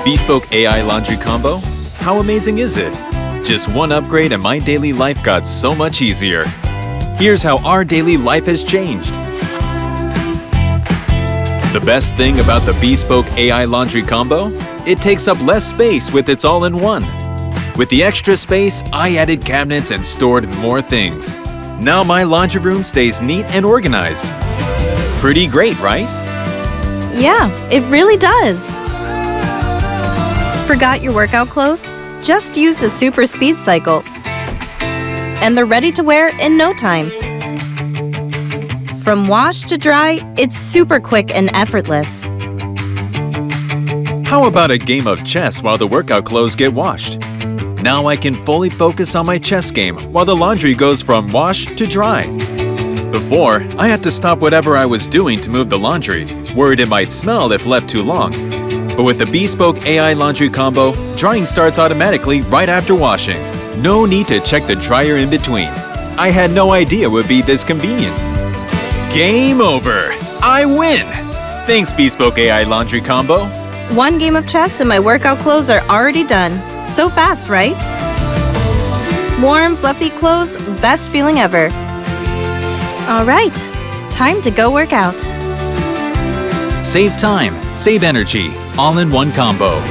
Bespoke AI Laundry Combo? How amazing is it? Just one upgrade and my daily life got so much easier. Here's how our daily life has changed. The best thing about the Bespoke AI Laundry Combo? It takes up less space with its all-in-one. With the extra space, I added cabinets and stored more things. Now my laundry room stays neat and organized. Pretty great, right? Yeah, it really does. Forgot your workout clothes? Just use the Super Speed Cycle. And they're ready to wear in no time. From wash to dry, it's super quick and effortless. How about a game of chess while the workout clothes get washed? Now I can fully focus on my chess game while the laundry goes from wash to dry. Before, I had to stop whatever I was doing to move the laundry, worried it might smell if left too long. But with the Bespoke AI Laundry Combo, drying starts automatically right after washing. No need to check the dryer in between. I had no idea it would be this convenient. Game over! I win! Thanks, Bespoke AI Laundry Combo. One game of chess and my workout clothes are already done. So fast, right? Warm, fluffy clothes, best feeling ever. All right, time to go work out. Save time, save energy, all in one combo.